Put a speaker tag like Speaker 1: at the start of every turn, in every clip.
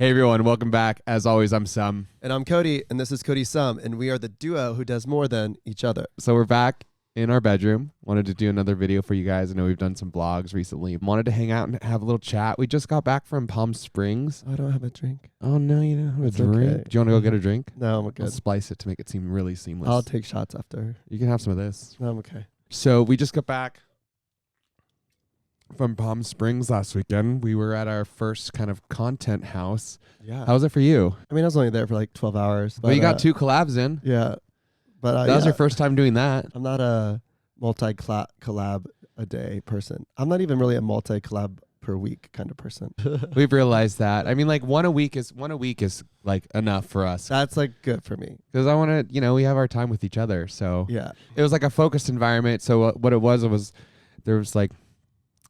Speaker 1: Hey everyone, welcome back. As always, I'm Sam.
Speaker 2: And I'm Cody, and this is Cody Sum, and we are the duo who does more than each other.
Speaker 1: So we're back in our bedroom. Wanted to do another video for you guys. I know we've done some vlogs recently. Wanted to hang out and have a little chat. We just got back from Palm Springs.
Speaker 2: I don't have a drink.
Speaker 1: Oh no, you don't have
Speaker 2: It's
Speaker 1: a drink?
Speaker 2: okay.
Speaker 1: Do you want to go get a drink?
Speaker 2: No, I'm
Speaker 1: I'll
Speaker 2: good.
Speaker 1: splice it to make it seem really seamless.
Speaker 2: I'll take shots after.
Speaker 1: You can have some of this.
Speaker 2: No, I'm okay.
Speaker 1: So we just got back from Palm Springs last weekend. We were at our first kind of content house.
Speaker 2: Yeah.
Speaker 1: How was it for you?
Speaker 2: I mean, I was only there for like 12 hours.
Speaker 1: Well, you got 2 collabs in.
Speaker 2: Yeah. But
Speaker 1: That was your first time doing that.
Speaker 2: I'm not a multi-collab a day person. I'm not even really a multi-collab per week kind of person.
Speaker 1: We've realized that. I mean, like one a week is like enough for us.
Speaker 2: That's like good for me.
Speaker 1: Because I want to, we have our time with each other. So
Speaker 2: Yeah.
Speaker 1: it was like a focused environment. So what it was there was like,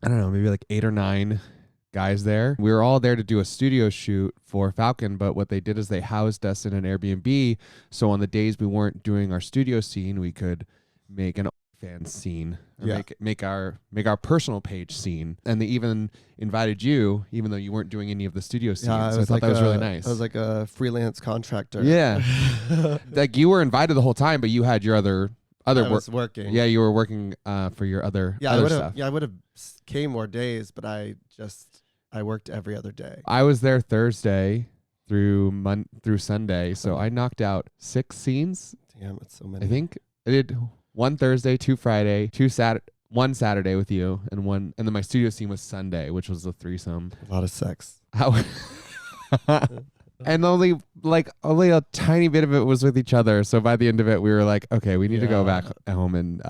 Speaker 1: I don't know, maybe like 8 or 9 guys there. We were all there to do a studio shoot for Falcon, but what they did is they housed us in an Airbnb. So on the days we weren't doing our studio scene, we could make an fan scene, or make our personal page scene. And they even invited you, even though you weren't doing any of the studio scenes.
Speaker 2: Yeah,
Speaker 1: So I thought that was really nice.
Speaker 2: I was like a freelance contractor.
Speaker 1: Yeah. Like you were invited the whole time, but you had your other
Speaker 2: I
Speaker 1: work.
Speaker 2: was working.
Speaker 1: Yeah, you were working for your other stuff.
Speaker 2: Yeah, I would have came more days, but I worked every other day.
Speaker 1: I was there Thursday through Sunday, so I knocked out 6 scenes.
Speaker 2: Damn, it's so many.
Speaker 1: I think I did 1 Thursday, 2 Friday, 1 Saturday with you, and then my studio scene was Sunday, which was a threesome.
Speaker 2: A lot of sex.
Speaker 1: And only a tiny bit of it was with each other. So by the end of it, we were like, okay, we need to go back home and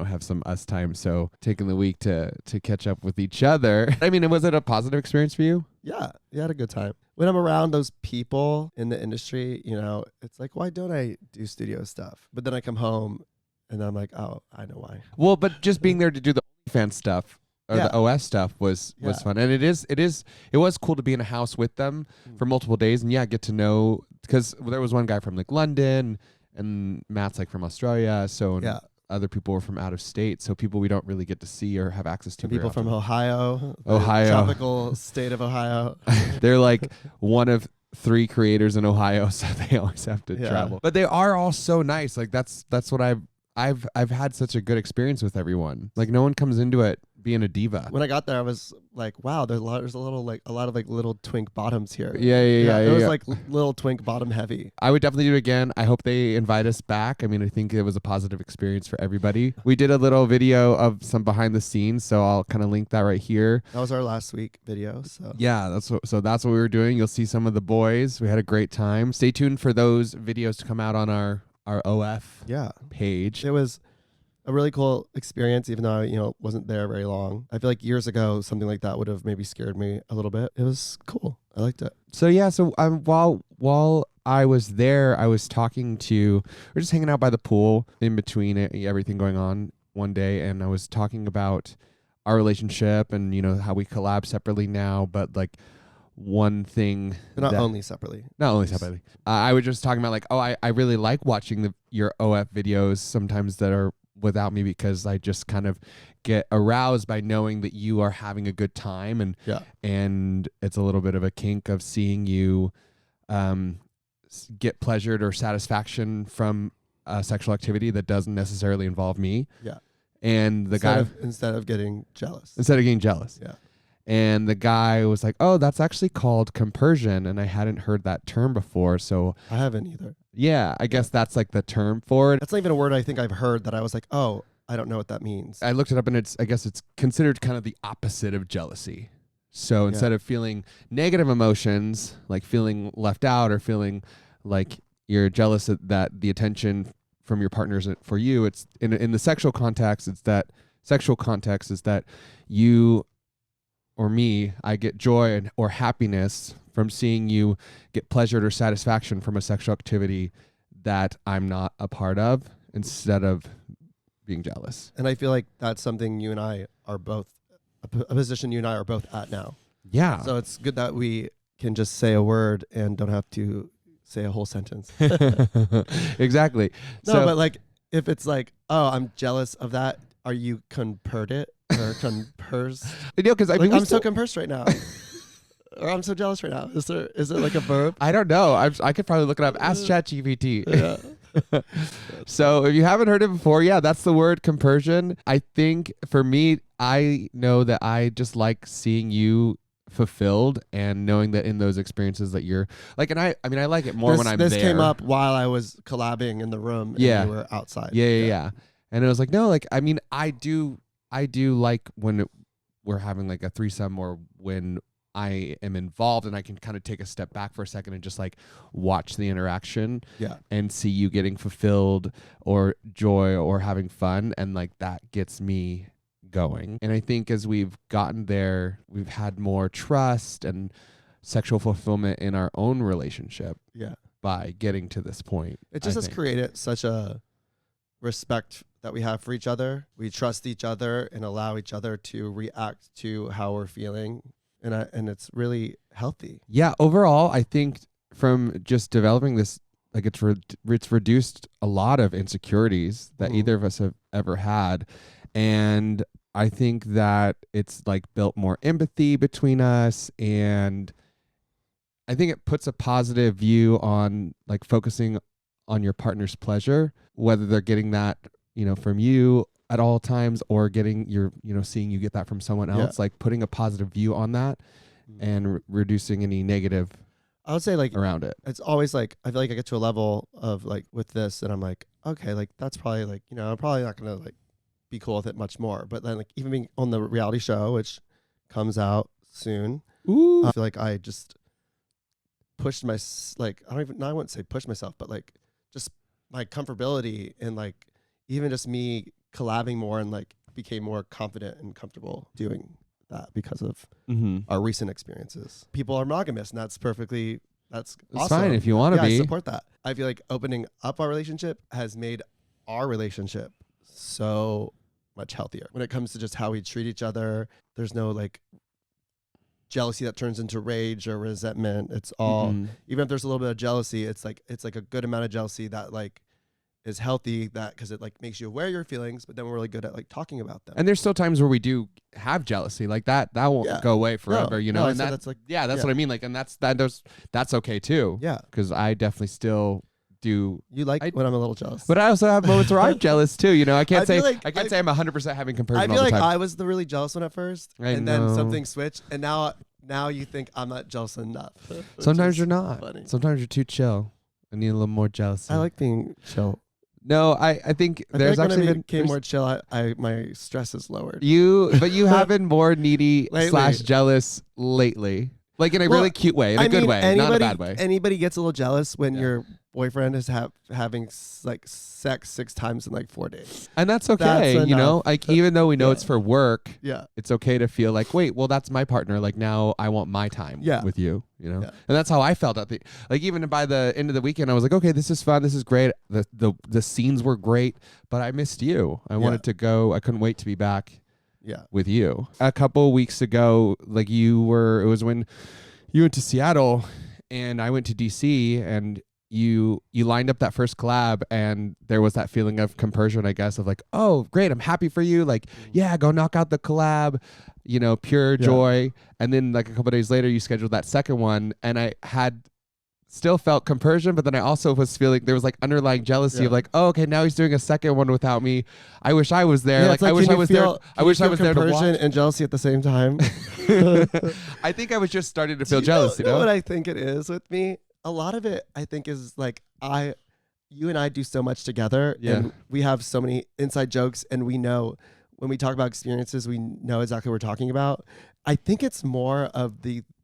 Speaker 1: have some us time. So taking the week to catch up with each other. I mean, was it a positive experience for you?
Speaker 2: Yeah, I had a good time. When I'm around those people in the industry, it's like, why don't I do studio stuff? But then I come home and I'm like, oh, I know why.
Speaker 1: Well, but just being there to do the fan stuff. Or the OS stuff was fun. And it was cool to be in a house with them for multiple days and get to know, because there was one guy from like London and Matt's like from Australia. So other people were from out of state. So people we don't really get to see or have access to.
Speaker 2: And people from Ohio. Tropical state of Ohio.
Speaker 1: They're like one of 3 creators in Ohio. So they always have to travel. But they are all so nice. Like that's what I've had such a good experience with everyone. Like no one comes into it being a diva.
Speaker 2: When I got there, I was like, wow, there's a lot of little twink bottoms here.
Speaker 1: Yeah.
Speaker 2: It was like little twink bottom heavy.
Speaker 1: I would definitely do it again. I hope they invite us back. I mean, I think it was a positive experience for everybody. We did a little video of some behind the scenes, so I'll kind of link that right here.
Speaker 2: That was our last week video. So
Speaker 1: yeah, that's what we were doing. You'll see some of the boys. We had a great time. Stay tuned for those videos to come out on our OF page.
Speaker 2: It was a really cool experience, even though I wasn't there very long. I feel like years ago something like that would have maybe scared me a little bit. It was cool. I liked it.
Speaker 1: So while I was there, I was talking to, we're just hanging out by the pool in between everything going on one day, and I was talking about our relationship and how we collab separately now, but like one thing
Speaker 2: Not only separately.
Speaker 1: I was just talking about like, I really like watching your OF videos sometimes that are without me, because I just kind of get aroused by knowing that you are having a good time, and it's a little bit of a kink of seeing you get pleasured or satisfaction from sexual activity that doesn't necessarily involve me.
Speaker 2: Yeah.
Speaker 1: And
Speaker 2: instead of getting jealous.
Speaker 1: Yeah. And the guy was like, oh, that's actually called compersion. And I hadn't heard that term before. So
Speaker 2: I haven't either.
Speaker 1: Yeah, I guess that's like the term for it.
Speaker 2: That's not even a word I think I've heard that I was like, oh, I don't know what that means.
Speaker 1: I looked it up, and I guess it's considered kind of the opposite of jealousy. So instead of feeling negative emotions, like feeling left out or feeling like you're jealous that the attention from your partner isn't for you, it's in the sexual context, is that you or me, I get joy or happiness from seeing you get pleasure or satisfaction from a sexual activity that I'm not a part of, instead of being jealous.
Speaker 2: And I feel like that's something you and I are both, a position you and I are both at now.
Speaker 1: Yeah.
Speaker 2: So it's good that we can just say a word and don't have to say a whole sentence.
Speaker 1: Exactly.
Speaker 2: No, but like, if it's like, oh, I'm jealous of that, are you compered it or compersed?
Speaker 1: Because
Speaker 2: I'm so compersed right now. Or I'm so jealous right now. Is it like a verb?
Speaker 1: I don't know. I could probably look it up. Ask ChatGPT.
Speaker 2: Yeah.
Speaker 1: So if you haven't heard it before, yeah, that's the word compersion. I think for me, I know that I just like seeing you fulfilled and knowing that in those experiences that you're like, and I mean, I like it more when I'm there.
Speaker 2: This came up while I was collabing in the room and you were outside.
Speaker 1: Yeah. And it was like, no, like, I mean, I do like when we're having like a threesome or when I am involved and I can kind of take a step back for a second and just like watch the interaction and see you getting fulfilled or joy or having fun. And like that gets me going. And I think as we've gotten there, we've had more trust and sexual fulfillment in our own relationship by getting to this point.
Speaker 2: It just has created such a respect that we have for each other. We trust each other and allow each other to react to how we're feeling. And it's really healthy. Yeah.
Speaker 1: Overall, I think from just developing this, like it's reduced a lot of insecurities that either of us have ever had. And I think that it's like built more empathy between us, and I think it puts a positive view on like focusing on your partner's pleasure, whether they're getting that, from you at all times or getting seeing you get that from someone else, like putting a positive view on that and reducing any negative,
Speaker 2: I would say like
Speaker 1: around it.
Speaker 2: It's always like, I feel like I get to a level of like with this and I'm like, okay, like that's probably like, I'm probably not going to like be cool with it much more. But then like even being on the reality show, which comes out soon, I feel like I just pushed I wouldn't say push myself, but like just my comfortability and like even just me collabing more and like became more confident and comfortable doing that because of our recent experiences. People are monogamous and that's awesome.
Speaker 1: Fine if you want to be.
Speaker 2: I support that. I feel like opening up our relationship has made our relationship so much healthier when it comes to just how we treat each other. There's no like jealousy that turns into rage or resentment. It's all, even if there's a little bit of jealousy, it's like a good amount of jealousy that like is healthy, that because it like makes you aware of your feelings, but then we're really good at like talking about them.
Speaker 1: And there's still times where we do have jealousy like that won't go away forever,
Speaker 2: No,
Speaker 1: and that's like, that's what I mean. Like, and that's okay too. Yeah. Cause I definitely still do.
Speaker 2: You like when I'm a little jealous,
Speaker 1: but I also have moments where I'm jealous too. I can't say I'm 100% having compersion.
Speaker 2: I feel
Speaker 1: all the
Speaker 2: like
Speaker 1: time.
Speaker 2: I was the really jealous one at first, and then something switched, and now you think I'm not jealous enough.
Speaker 1: Sometimes you're not. Funny. Sometimes you're too chill. I need a little more jealousy.
Speaker 2: I like being chill.
Speaker 1: No, I think there's
Speaker 2: like
Speaker 1: actually
Speaker 2: when I became more chill. my stress is lowered.
Speaker 1: But you have been more needy / jealous lately, like in a really cute way, in a good way, not in a bad way.
Speaker 2: Anybody gets a little jealous when your boyfriend is having like sex 6 times in like 4 days,
Speaker 1: and that's okay. Like even though we know it's for work, it's okay to feel like, wait, well, that's my partner. Like now I want my time with you. And that's how I felt like even by the end of the weekend, I was like, okay, this is fun, this is great. The scenes were great, but I missed you. I wanted to go. I couldn't wait to be back. With you. A couple weeks ago, like it was when you went to Seattle and I went to DC, and you lined up that first collab, and there was that feeling of compersion, I guess, of like, oh, great, I'm happy for you. Like, yeah, go knock out the collab, pure joy. And then like a couple of days later, you scheduled that second one, and I had still felt compersion, but then I also was feeling there was like underlying jealousy of like, oh, okay, now he's doing a second one without me. I wish I was there. Like I wish I was there. I wish I was there to watch.
Speaker 2: Compersion and jealousy at the same time.
Speaker 1: I think I was just starting to feel jealous.
Speaker 2: You know what I think it is with me? A lot of it, I think, is like you and I do so much together, and we have so many inside jokes, and we know when we talk about experiences, we know exactly what we're talking about. I think it's more of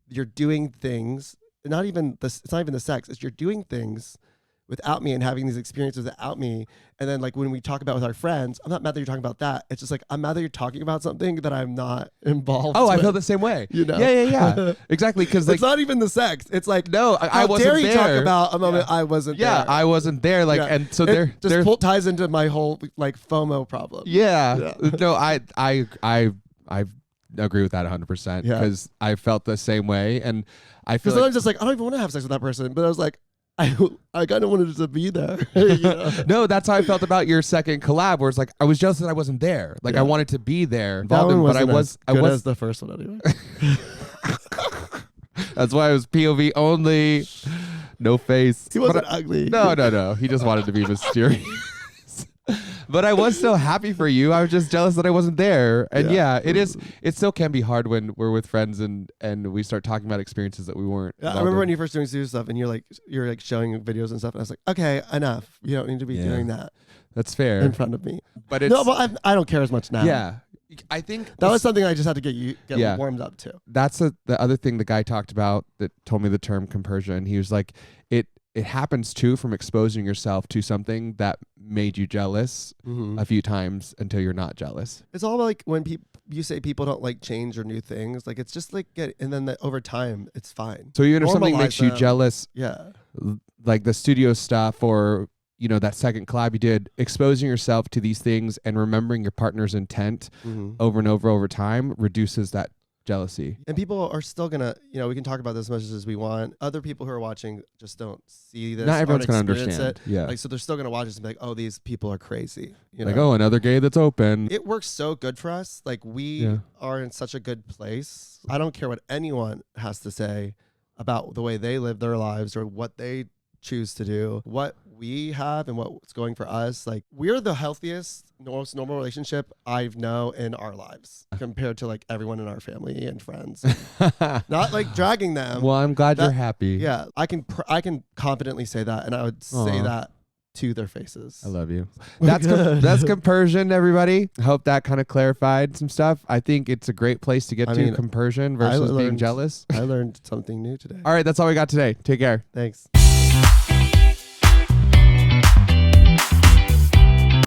Speaker 2: you're doing things. It's not even the sex. It's you're doing things without me and having these experiences without me. And then like when we talk about with our friends, I'm not mad that you're talking about that. It's just like, I'm mad that you're talking about something that I'm not involved with.
Speaker 1: I feel the same way. Yeah. Exactly. Cause like,
Speaker 2: it's not even the sex. It's like,
Speaker 1: no, I wasn't there.
Speaker 2: How dare you talk about a moment I wasn't there.
Speaker 1: Yeah, I wasn't there. Like, and so there
Speaker 2: ties into my whole like FOMO problem.
Speaker 1: Yeah. No, I agree with that 100% because I felt the same way. And I feel
Speaker 2: sometimes it's like, I don't even want to have sex with that person. But I was like, I kind of wanted to be there.
Speaker 1: No, that's how I felt about your second collab, where it's like I was jealous that I wasn't there. Like I wanted to be there,
Speaker 2: that one but I was as the first one anyway.
Speaker 1: That's why it was POV only. No face.
Speaker 2: He wasn't ugly.
Speaker 1: No. He just wanted to be mysterious. But I was so happy for you. I was just jealous that I wasn't there. And yeah, it still can be hard when we're with friends and we start talking about experiences that we weren't.
Speaker 2: Yeah, I remember when you first doing studio stuff and you're like showing videos and stuff. And I was like, okay, enough. You don't need to be doing that.
Speaker 1: That's fair.
Speaker 2: In front of me.
Speaker 1: But it's,
Speaker 2: no, but I don't care as much now.
Speaker 1: Yeah. I think
Speaker 2: that was something I just had to get warmed up to.
Speaker 1: That's the other thing the guy talked about that told me the term compersion. He was like, it happens too from exposing yourself to something that made you jealous a few times until you're not jealous.
Speaker 2: It's all like when you say people don't like change or new things. Like it's just like and then over time it's fine.
Speaker 1: So even if something makes you jealous, like the studio stuff or that second collab you did, exposing yourself to these things and remembering your partner's intent over and over time reduces that jealousy.
Speaker 2: And people are still gonna, we can talk about this as much as we want. Other people who are watching just don't see this.
Speaker 1: Not everyone's gonna understand it. Yeah.
Speaker 2: Like, so they're still gonna watch this and be like, oh, these people are crazy.
Speaker 1: Like, oh, another gay that's open.
Speaker 2: It works so good for us. Like we are in such a good place. I don't care what anyone has to say about the way they live their lives or what they choose to do. What we have and what's going for us, like we're the healthiest, most normal relationship I've known in our lives compared to like everyone in our family and friends. Not like dragging them.
Speaker 1: Well, I'm glad you're happy.
Speaker 2: Yeah, I can confidently say that, and I would say that to their faces.
Speaker 1: I love you. That's compersion, everybody. I hope that kind of clarified some stuff. I think it's a great place to get to compersion versus being jealous.
Speaker 2: I learned something new today.
Speaker 1: All right, that's all we got today. Take care.
Speaker 2: Thanks.